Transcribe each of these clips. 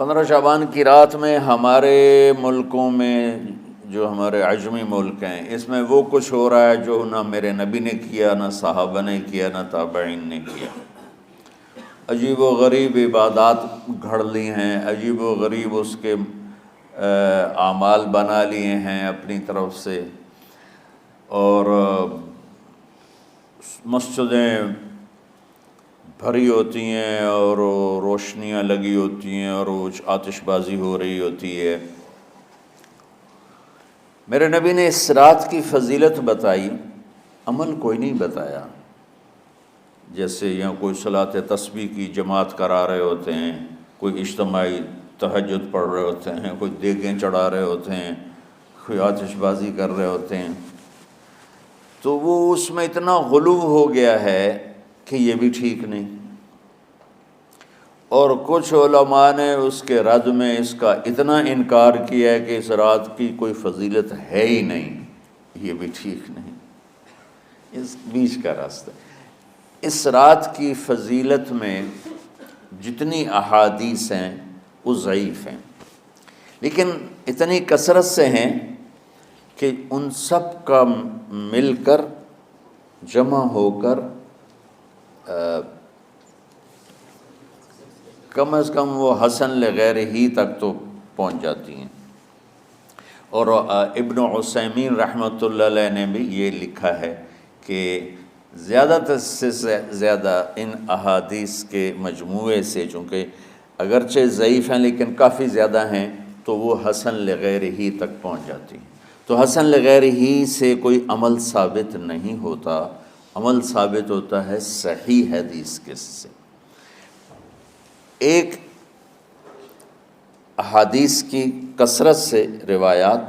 15 شعبان کی رات میں ہمارے ملکوں میں جو ہمارے عجمی ملک ہیں اس میں وہ کچھ ہو رہا ہے جو نہ میرے نبی نے کیا، نہ صحابہ نے کیا، نہ تابعین نے کیا۔ عجیب و غریب عبادات گھڑ لی ہیں، عجیب و غریب اس کے اعمال بنا لیے ہیں اپنی طرف سے، اور مسجدیں بھری ہوتی ہیں اور روشنیاں لگی ہوتی ہیں اور آتش بازی ہو رہی ہوتی ہے۔ میرے نبی نے اس رات کی فضیلت بتائی، عمل کوئی نہیں بتایا۔ جیسے یہاں کوئی صلاۃ تسبیح کی جماعت کرا رہے ہوتے ہیں، کوئی اجتماعی تہجد پڑھ رہے ہوتے ہیں، کوئی دیگیں چڑھا رہے ہوتے ہیں، کوئی آتش بازی کر رہے ہوتے ہیں، تو وہ اس میں اتنا غلو ہو گیا ہے کہ یہ بھی ٹھیک نہیں۔ اور کچھ علماء نے اس کے رد میں اس کا اتنا انکار کیا ہے کہ اس رات کی کوئی فضیلت ہے ہی نہیں، یہ بھی ٹھیک نہیں۔ اس بیچ کا راستہ، اس رات کی فضیلت میں جتنی احادیث ہیں وہ ضعیف ہیں، لیکن اتنی کثرت سے ہیں کہ ان سب کا مل کر جمع ہو کر کم از کم وہ حسن لغیر ہی تک تو پہنچ جاتی ہیں۔ اور ابن عثیمین رحمۃ اللہ علیہ نے بھی یہ لکھا ہے کہ زیادہ سے زیادہ ان احادیث کے مجموعے سے، چونکہ اگرچہ ضعیف ہیں لیکن کافی زیادہ ہیں، تو وہ حسن لغیر ہی تک پہنچ جاتی ہیں۔ تو حسن لغیر ہی سے کوئی عمل ثابت نہیں ہوتا، عمل ثابت ہوتا ہے صحیح حدیث کے سے۔ ایک احادیث کی کثرت سے روایات،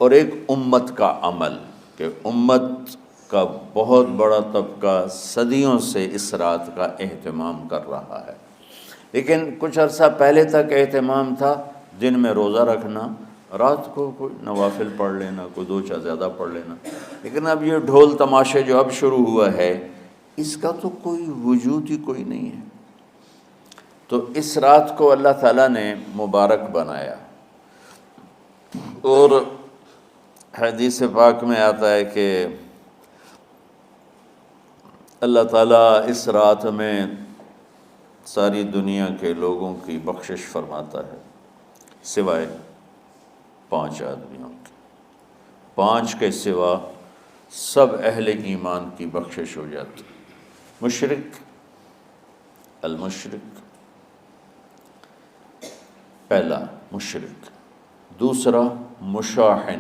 اور ایک امت کا عمل، کہ امت کا بہت بڑا طبقہ صدیوں سے اس رات کا اہتمام کر رہا ہے، لیکن کچھ عرصہ پہلے تک اہتمام تھا دن میں روزہ رکھنا، رات کو کوئی نوافل پڑھ لینا، کوئی دو چار زیادہ پڑھ لینا، لیکن اب یہ ڈھول تماشے جو اب شروع ہوا ہے اس کا تو کوئی وجود ہی کوئی نہیں ہے۔ تو اس رات کو اللہ تعالیٰ نے مبارک بنایا، اور حدیث پاک میں آتا ہے کہ اللہ تعالیٰ اس رات میں ساری دنیا کے لوگوں کی بخشش فرماتا ہے سوائے 5 آدمیوں کے، 5 کے سوا سب اہل ایمان کی بخشش ہو جاتی۔ مشرک، المشرک، پہلا مشرک، دوسرا مشاحن،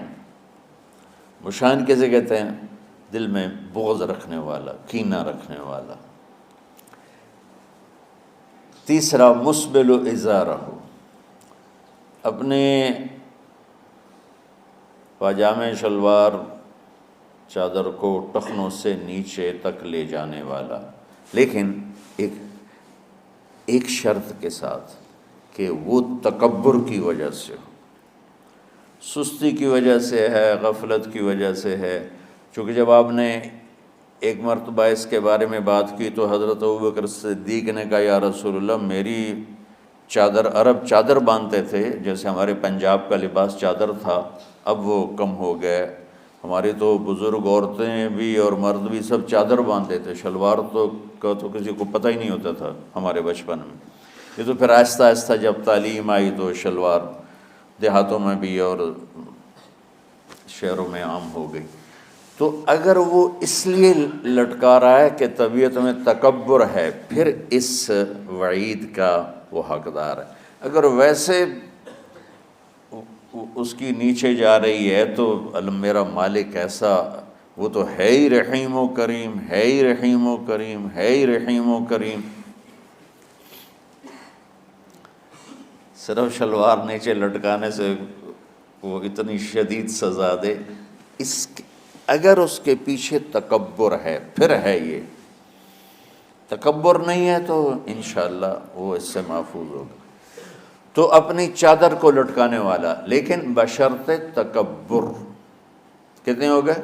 مشاحن کیسے کہتے ہیں؟ دل میں بغض رکھنے والا، کینہ رکھنے والا۔ تیسرا مسبل ازارہ، اپنے پاجامے شلوار چادر کو ٹخنوں سے نیچے تک لے جانے والا، لیکن ایک شرط کے ساتھ کہ وہ تکبر کی وجہ سے ہو، سستی کی وجہ سے ہے، غفلت کی وجہ سے ہے۔ چونکہ جب آپ نے ایک مرتبہ اس کے بارے میں بات کی تو حضرت ابوبکر صدیق نے کہا یا رسول اللہ، میری چادر، عرب چادر باندھتے تھے جیسے ہمارے پنجاب کا لباس چادر تھا، اب وہ کم ہو گئے، ہماری تو بزرگ عورتیں بھی اور مرد بھی سب چادر باندھتے تھے، شلوار کا تو کسی کو پتہ ہی نہیں ہوتا تھا ہمارے بچپن میں۔ یہ تو پھر آہستہ آہستہ جب تعلیم آئی تو شلوار دیہاتوں میں بھی اور شہروں میں عام ہو گئی۔ تو اگر وہ اس لیے لٹکا رہا ہے کہ طبیعت میں تکبر ہے، پھر اس وعید کا وہ حقدار ہے۔ اگر ویسے اس کی نیچے جا رہی ہے تو میرا مالک ایسا، وہ تو ہے ہی رحیم و کریم، ہے ہی رحیم و کریم، ہے ہی رحیم و کریم، صرف شلوار نیچے لٹکانے سے وہ اتنی شدید سزا دے۔ اگر اس کے پیچھے تکبر ہے، پھر ہے، یہ تکبر نہیں ہے تو انشاءاللہ وہ اس سے محفوظ ہوگا۔ تو اپنی چادر کو لٹکانے والا، لیکن بشرط تکبر۔ کتنے ہو گئے؟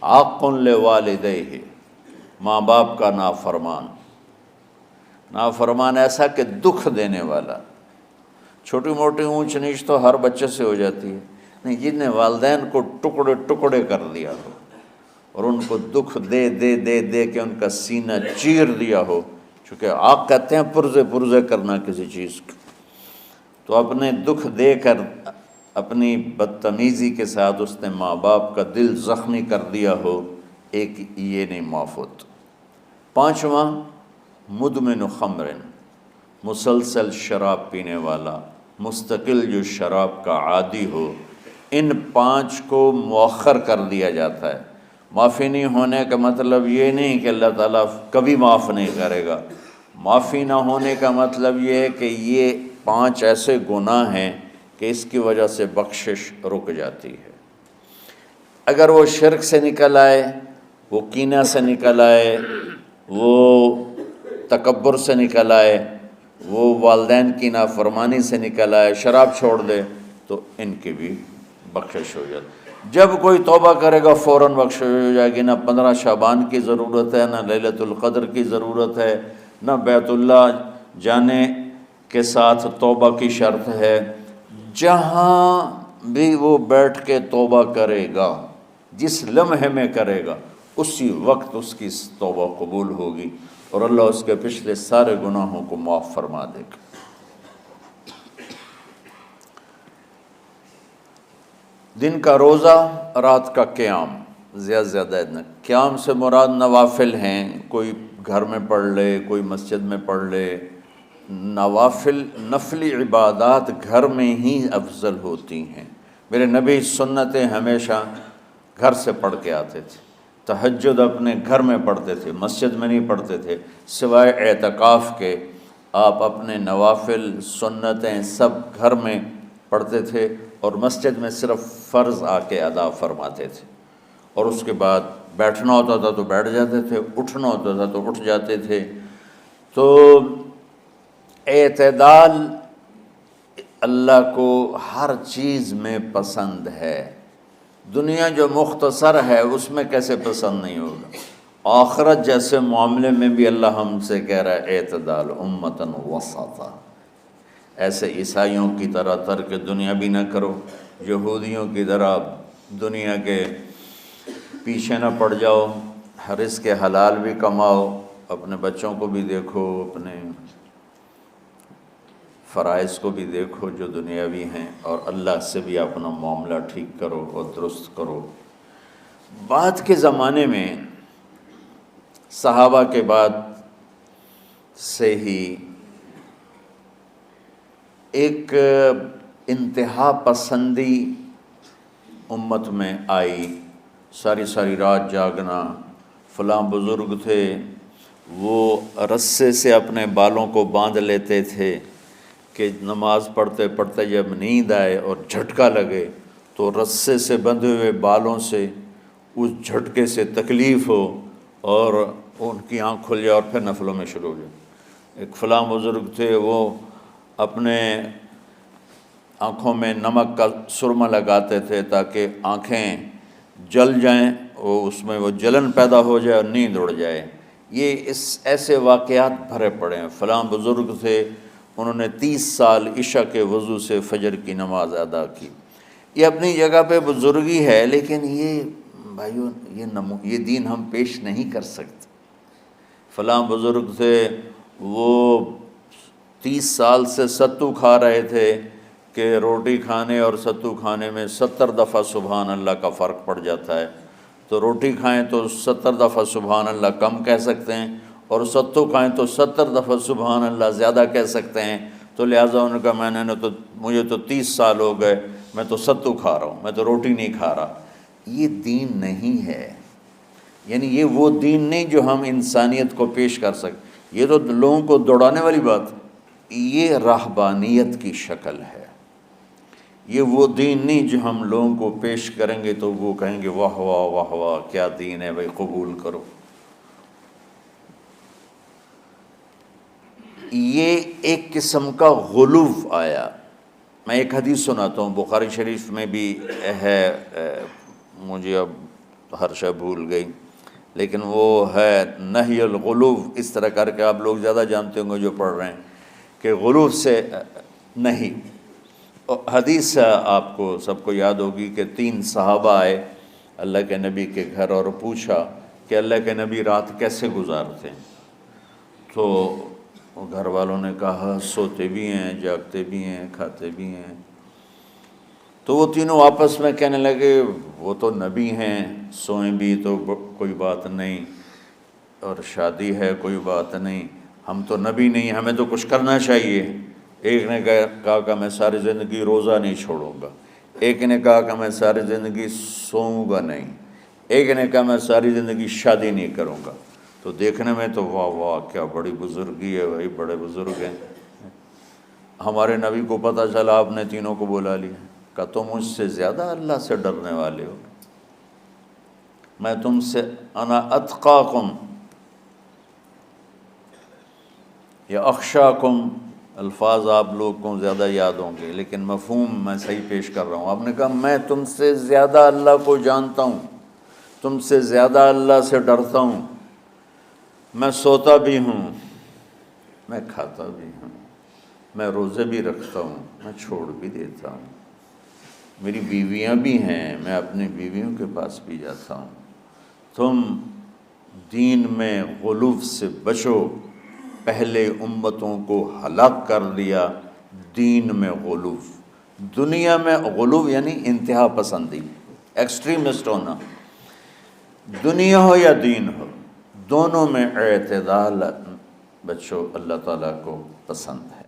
عاق لوالدیہ، ماں باپ کا نافرمان، نافرمان ایسا کہ دکھ دینے والا. چھوٹی موٹی اونچ نیچ تو ہر بچے سے ہو جاتی ہے، نہیں، جن نے والدین کو ٹکڑے ٹکڑے کر دیا ہو اور ان کو دکھ دے دے دے دے کے ان کا سینہ چیر دیا ہو. چونکہ آپ کہتے ہیں پرزے پرزے کرنا کسی چیز کو، تو اپنے دکھ دے کر اپنی بدتمیزی کے ساتھ اس نے ماں باپ کا دل زخمی کر دیا ہو، ایک یہ نہیں معاف ہوتا. 5واں مدمن خمر، مسلسل شراب پینے والا، مستقل جو شراب کا عادی ہو. ان 5 کو مؤخر کر دیا جاتا ہے. معافی نہیں ہونے کا مطلب یہ نہیں کہ اللہ تعالیٰ کبھی معاف نہیں کرے گا. معافی نہ ہونے کا مطلب یہ ہے کہ یہ 5 ایسے گناہ ہیں کہ اس کی وجہ سے بخشش رک جاتی ہے. اگر وہ شرک سے نکل آئے، وہ کینہ سے نکل آئے، وہ تکبر سے نکل آئے، وہ والدین کی نافرمانی سے نکل آئے، شراب چھوڑ دے، تو ان کی بھی بخشش ہو جاتی. جب کوئی توبہ کرے گا فوراً بخشش ہو جائے گی. نہ 15 شعبان کی ضرورت ہے، نہ لیلۃ القدر کی ضرورت ہے، نہ بیت اللہ جانے کے ساتھ توبہ کی شرط ہے. جہاں بھی وہ بیٹھ کے توبہ کرے گا، جس لمحے میں کرے گا، اسی وقت اس کی توبہ قبول ہوگی اور اللہ اس کے پچھلے سارے گناہوں کو معاف فرما دے گا. دن کا روزہ، رات کا قیام، زیادہ زیادہ قیام سے مراد نوافل ہیں. کوئی گھر میں پڑھ لے، کوئی مسجد میں پڑھ لے. نوافل، نفلی عبادات گھر میں ہی افضل ہوتی ہیں. میرے نبی سنتیں ہمیشہ گھر سے پڑھ کے آتے تھے. تہجد اپنے گھر میں پڑھتے تھے، مسجد میں نہیں پڑھتے تھے. سوائے اعتکاف کے آپ اپنے نوافل سنتیں سب گھر میں پڑھتے تھے اور مسجد میں صرف فرض آ کے ادا فرماتے تھے. اور اس کے بعد بیٹھنا ہوتا تھا تو بیٹھ جاتے تھے، اٹھنا ہوتا تھا تو اٹھ جاتے تھے. تو اعتدال اللہ کو ہر چیز میں پسند ہے. دنیا جو مختصر ہے اس میں کیسے پسند نہیں ہوگا؟ آخرت جیسے معاملے میں بھی اللہ ہم سے کہہ رہا ہے اعتدال، امتن وسطا. ایسے عیسائیوں کی طرح ترک دنیا بھی نہ کرو، یہودیوں کی طرح دنیا کے پیچھے نہ پڑ جاؤ. رزق کے حلال بھی کماؤ، اپنے بچوں کو بھی دیکھو، اپنے فرائض کو بھی دیکھو جو دنیاوی ہیں، اور اللہ سے بھی اپنا معاملہ ٹھیک کرو اور درست کرو. بعد کے زمانے میں صحابہ کے بعد سے ہی ایک انتہا پسندی امت میں آئی. ساری ساری رات جاگنا. فلاں بزرگ تھے وہ رسے سے اپنے بالوں کو باندھ لیتے تھے کہ نماز پڑھتے پڑھتے جب نیند آئے اور جھٹکا لگے تو رسے سے بندھے ہوئے بالوں سے اس جھٹکے سے تکلیف ہو اور ان کی آنکھ کھل جائے اور پھر نفلوں میں شروع ہو جائے. ایک فلاں بزرگ تھے وہ اپنے آنکھوں میں نمک کا سرما لگاتے تھے تاکہ آنکھیں جل جائیں، اس میں وہ جلن پیدا ہو جائے اور نیند اڑ جائے. یہ ایسے واقعات بھرے پڑے ہیں. فلاں بزرگ تھے، انہوں نے 30 سال عشاء کے وضو سے فجر کی نماز ادا کی. یہ اپنی جگہ پہ بزرگی ہے، لیکن یہ بھائیوں یہ دین ہم پیش نہیں کر سکتے. فلاں بزرگ تھے وہ 30 سال سے ستو کھا رہے تھے کہ روٹی کھانے اور ستو کھانے میں 70 دفعہ سبحان اللہ کا فرق پڑ جاتا ہے. تو روٹی کھائیں تو 70 دفعہ سبحان اللہ کم کہہ سکتے ہیں، اور ستو کھائیں تو 70 دفعہ سبحان اللہ زیادہ کہہ سکتے ہیں. تو لہٰذا انہوں نے کہا مجھے تو 30 سال ہو گئے، میں تو ستو کھا رہا ہوں، میں تو روٹی نہیں کھا رہا. یہ دین نہیں ہے. یعنی یہ وہ دین نہیں جو ہم انسانیت کو پیش کر سکیں. یہ تو لوگوں کو دوڑانے والی بات. یہ راہبانیت کی شکل ہے. یہ وہ دین نہیں جو ہم لوگوں کو پیش کریں گے تو وہ کہیں گے واہ واہ واہ واہ کیا دین ہے بھائی، قبول کرو. یہ ایک قسم کا غلو آیا. میں ایک حدیث سناتا ہوں، بخاری شریف میں بھی ہے، مجھے اب ہر شے بھول گئی. لیکن وہ ہے نہی الغلو، اس طرح کر کے آپ لوگ زیادہ جانتے ہوں گے جو پڑھ رہے ہیں کہ غلو سے نہیں۔ حدیث آپ کو سب کو یاد ہوگی کہ 3 صحابہ آئے اللہ کے نبی کے گھر اور پوچھا کہ اللہ کے نبی رات کیسے گزارتے ہیں؟ تو گھر والوں نے کہا سوتے بھی ہیں، جاگتے بھی ہیں، کھاتے بھی ہیں۔ تو وہ تینوں آپس میں کہنے لگے وہ تو نبی ہیں، سوئیں بھی تو کوئی بات نہیں، اور شادی ہے کوئی بات نہیں، ہم تو نبی نہیں، ہمیں تو کچھ کرنا چاہیے۔ ایک نے کہا کہ میں ساری زندگی روزہ نہیں چھوڑوں گا، ایک نے کہا کہ میں ساری زندگی سوؤں گا نہیں، ایک نے کہا میں ساری زندگی شادی نہیں کروں گا۔ تو دیکھنے میں تو واہ واہ کیا بڑی بزرگی ہے بھائی، بڑے بزرگ ہیں۔ ہمارے نبی کو پتہ چلا آپ نے تینوں کو بلا لیا، کہا تم مجھ سے زیادہ اللہ سے ڈرنے والے ہو، میں تم سے انا اتقاکم یا اخشاکم، الفاظ آپ لوگ کو زیادہ یاد ہوں گے لیکن مفہوم میں صحیح پیش کر رہا ہوں۔ آپ نے کہا میں تم سے زیادہ اللہ کو جانتا ہوں، تم سے زیادہ اللہ سے ڈرتا ہوں، میں سوتا بھی ہوں، میں کھاتا بھی ہوں، میں روزے بھی رکھتا ہوں، میں چھوڑ بھی دیتا ہوں، میری بیویاں بھی ہیں، میں اپنی بیویوں کے پاس بھی جاتا ہوں۔ تم دین میں غلو سے بچو، پہلے امتوں کو ہلاک کر دیا دین میں غلو۔ دنیا میں غلو یعنی انتہا پسندی، ایکسٹریمسٹ ہونا، دنیا ہو یا دین ہو دونوں میں اعتدال بچو، اللہ تعالیٰ کو پسند ہے۔